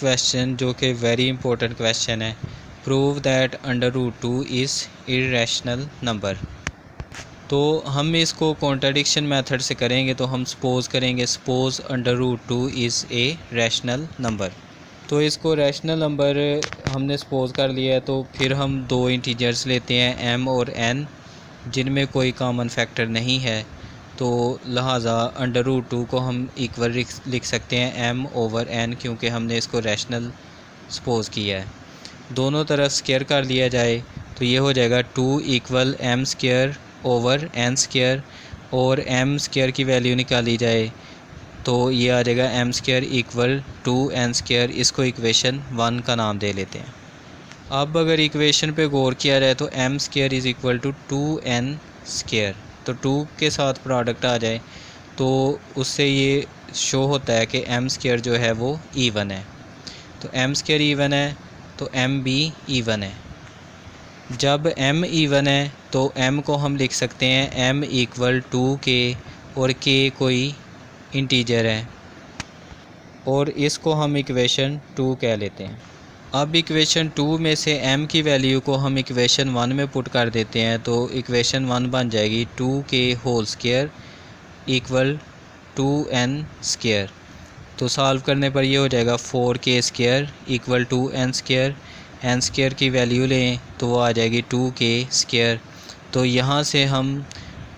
Question जो कि very important question है, prove that under root 2 is irrational number. तो हम इसको कॉन्ट्राडिक्शन मेथड से करेंगे। तो हम सपोज़ करेंगे, suppose under root 2 is a rational number. तो इसको रैशनल नंबर हमने सपोज़ कर लिया है। तो फिर हम दो इंटीजर्स लेते हैं m और n, जिनमें कोई कॉमन फैक्टर नहीं है। तो लिहाजा अंडर रूट 2 को हम इक्वल लिख सकते हैं m ओवर n, क्योंकि हमने इसको रैशनल सपोज़ किया है। दोनों तरफ स्क्वायर कर लिया जाए तो ये हो जाएगा 2 equal m square over n square, और m स्क्वायर की वैल्यू निकाली जाए तो ये आ जाएगा m square equal 2n square. इसको इक्वेशन 1 का नाम दे लेते हैं। अब अगर इक्वेशन पे गौर किया जाए तो m square is equal to 2n square, तो 2 के साथ प्रोडक्ट आ जाए तो उससे ये शो होता है कि m स्क्वायर जो है वो इवन है। तो m स्क्वायर इवन है तो m भी इवन है। जब m इवन है तो m को हम लिख सकते हैं m इक्वल 2k, और k कोई इंटीजर है, और इसको हम इक्वेशन 2 कह लेते हैं। अब इक्वेशन 2 में से m की वैल्यू को हम इक्वेशन 1 में पुट कर देते हैं। तो इक्वेशन 1 बन जाएगी 2k whole square equal 2n square. तो सॉल्व करने पर ये हो जाएगा 4k square equal 2n square. n square की वैल्यू लें तो वो आ जाएगी 2k स्क्वायर। तो यहाँ से हम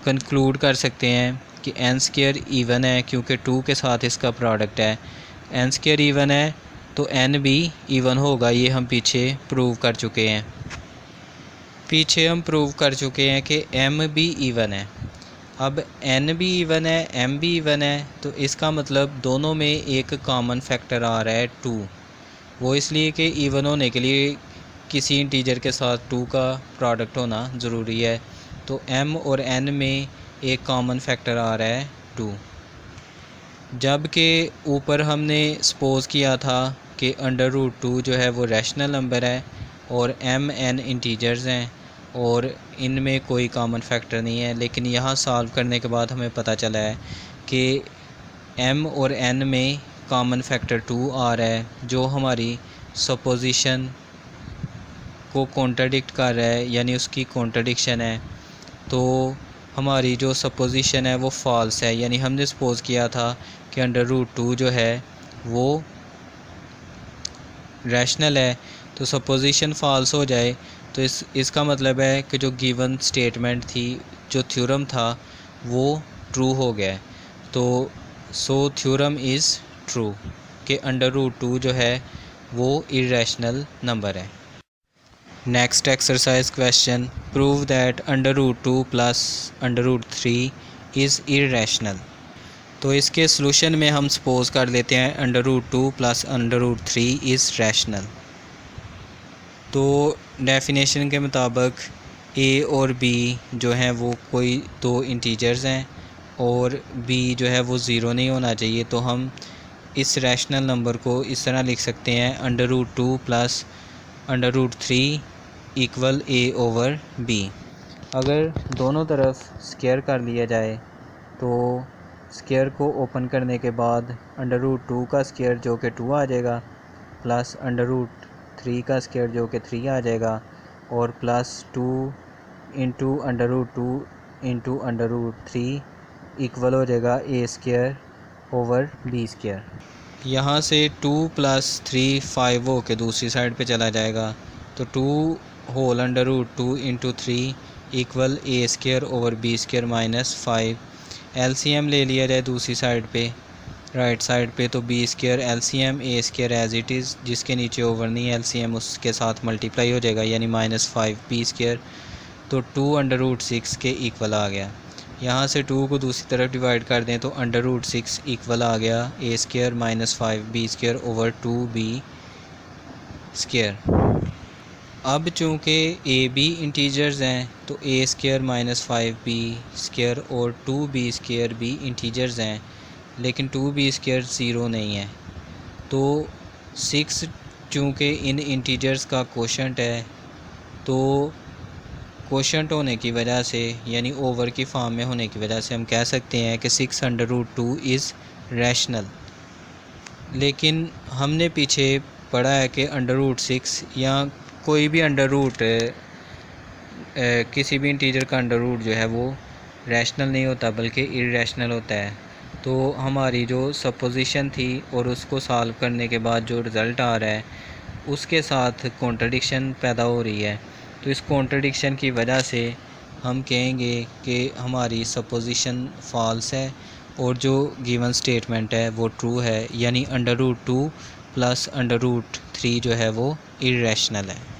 कंक्लूड कर सकते हैं कि n स्क्वायर इवन है, क्योंकि 2 के साथ इसका प्रोडक्ट है। n स्क्वायर इवन है तो n भी इवन होगा। ये हम पीछे प्रूव कर चुके हैं। पीछे हम प्रूव कर चुके हैं कि m भी इवन है। अब n भी इवन है, m भी इवन है, तो इसका मतलब दोनों में एक कॉमन फैक्टर आ रहा है 2। वो इसलिए कि इवन होने के लिए किसी इंटीजर के साथ 2 का प्रोडक्ट होना ज़रूरी है। तो m और n में एक कॉमन फैक्टर आ रहा है 2। जबकि ऊपर हमने सपोज़ किया था कि अंडर रूट 2 जो है वो रैशनल नंबर है और m n इंटीजर्स हैं और इनमें कोई कॉमन फैक्टर नहीं है। लेकिन यहाँ सॉल्व करने के बाद हमें पता चला है कि m और n में कॉमन फैक्टर 2 आ रहा है, जो हमारी सपोजिशन को कॉन्ट्राडिक्ट कर रहा है, यानी उसकी कॉन्ट्राडिक्शन है। तो हमारी जो सपोजिशन है वो फॉल्स है, यानी हमने सपोज़ किया था कि अंडर रूट 2 जो है वो रैशनल है। तो सपोजिशन फॉल्स हो जाए तो इसका मतलब है कि जो गिवन स्टेटमेंट थी, जो थ्योरम था, वो ट्रू हो गया है। तो सो थ्योरम इज़ ट्रू कि अंडर रूट 2 जो है वो इरेशनल नंबर है। Next exercise question, prove that under root 2 plus under root 3 is irrational. तो इसके सॉल्यूशन में हम सपोज़ कर लेते हैं under root 2 plus under root 3 is rational. तो डेफिनेशन के मुताबिक a और b जो हैं वो कोई दो इंटीजर्स हैं और b जो है वो ज़ीरो नहीं होना चाहिए। तो हम इस रैशनल नंबर को इस तरह लिख सकते हैं, under root 2 plus under root 3 equal a over b। अगर दोनों तरफ स्क्वायर कर लिया जाए तो स्क्वायर को ओपन करने के बाद अंडर रूट 2 का स्क्वायर जो कि 2 आ जाएगा, प्लस अंडर रूट 3 का स्क्वायर जो कि 3 आ जाएगा, और plus 2 into under root 2 into under root 3 equal हो जाएगा a square over b square. यहाँ से 2 प्लस 3 5 हो के दूसरी साइड पे चला जाएगा। तो 2 whole under root 2 into 3 equal a square over b square minus 5। LCM ले लिया जाए दूसरी साइड पे, राइट साइड पे, तो B square LCM A square as it is, जिसके नीचे ओवर नहीं है, एलसीएम उसके साथ मल्टीप्लाई हो जाएगा, यानी -5 बी स्क्वायर। तो 2 अंडर रूट 6 के इक्वल आ गया। यहाँ से 2 को दूसरी तरफ डिवाइड कर दें तो अंडर रूट 6 इक्वल आ गया A square -5 B square over 2 B square. अब चूँकि ए बी इंटीजर्स हैं तो a स्क्वायर -5 बी स्क्वायर और 2b स्क्वायर भी इंटीजर्स हैं, लेकिन 2b स्क्वायर ज़ीरो नहीं है। तो 6 चूँकि इन इंटीजर्स का कोशेंट है, तो कोशेंट होने की वजह से, यानी ओवर की फॉर्म में होने की वजह से, हम कह सकते हैं कि 6 अंडर रूट 2 इज़ रैशनल। लेकिन हमने पीछे पढ़ा है कि √6 या कोई भी किसी भी इंटीजर का अंडर रूट जो है वो रैशनल नहीं होता बल्कि इरेशनल होता है। तो हमारी जो सपोजिशन थी और उसको सॉल्व करने के बाद जो रिज़ल्ट आ रहा है उसके साथ कॉन्ट्रडिक्शन पैदा हो रही है। तो इस कॉन्ट्रडिक्शन की वजह से हम कहेंगे कि हमारी सपोजिशन फॉल्स है और जो गिवन स्टेटमेंट है वो ट्रू है, यानी √2 + √3 जो है वो इरेशनल है।